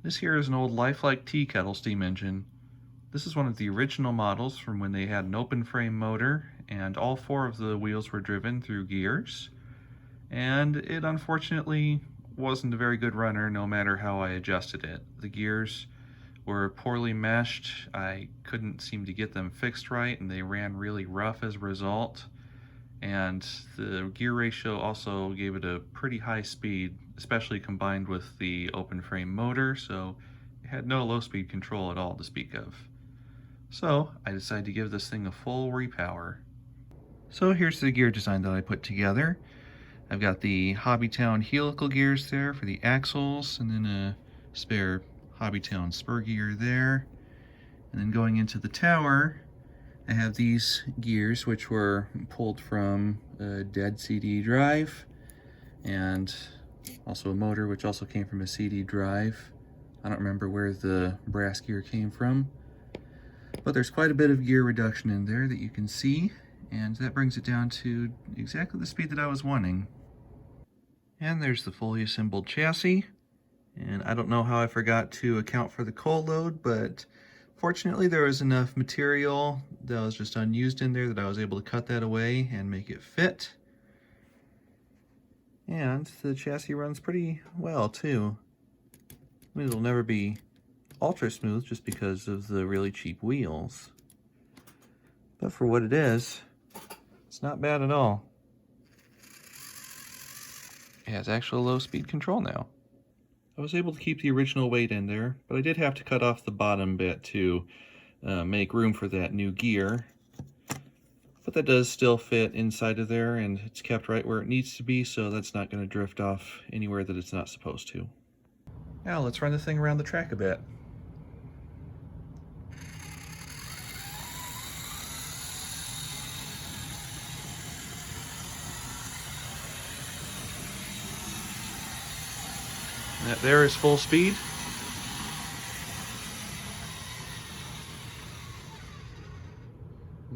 This here is an old lifelike Teakettle steam engine. This is one of the original models from when they had an open frame motor and all four of the wheels were driven through gears. And it unfortunately wasn't a very good runner no matter how I adjusted it. The gears were poorly meshed, I couldn't seem to get them fixed right, and they ran really rough as a result. And the gear ratio also gave it a pretty high speed, especially combined with the open frame motor, so it had no low speed control at all to speak of. So I decided to give this thing a full repower. So here's the gear design that I put together. I've got the Hobbytown helical gears there for the axles, and then a spare Hobbytown spur gear there. And then going into the tower, I have these gears which were pulled from a dead CD drive, and also a motor which also came from a CD drive. I don't remember where the brass gear came from, but there's quite a bit of gear reduction in there that you can see, and that brings it down to exactly the speed that I was wanting. And there's the fully assembled chassis, and I don't know how I forgot to account for the coal load, but fortunately there was enough material that was just unused in there that I was able to cut that away and make it fit. And the chassis runs pretty well too. I mean, it'll never be ultra smooth just because of the really cheap wheels, but for what it is, it's not bad at all. It has actual low speed control now. I was able to keep the original weight in there, but I did have to cut off the bottom bit to make room for that new gear. But that does still fit inside of there, and it's kept right where it needs to be, so that's not going to drift off anywhere that it's not supposed to. Now let's run the thing around the track a bit. That there is full speed.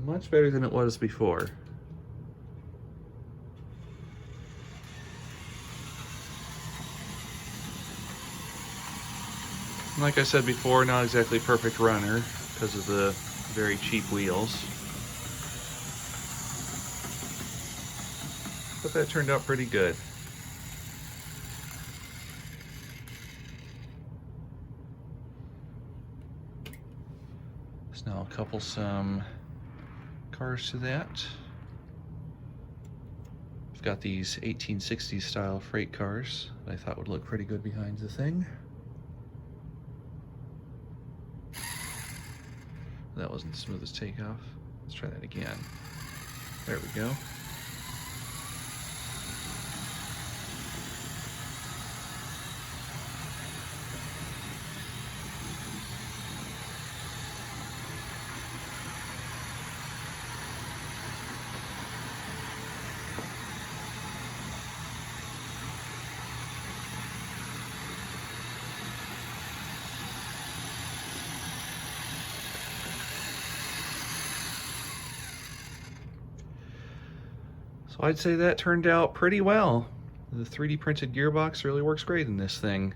Much better than it was before. Like I said before, not exactly a perfect runner because of the very cheap wheels. But that turned out pretty good. So now I'll couple some cars to that. I've got these 1860s style freight cars that I thought would look pretty good behind the thing. That wasn't the smoothest takeoff. Let's try that again. There we go. So I'd say that turned out pretty well. The 3D printed gearbox really works great in this thing.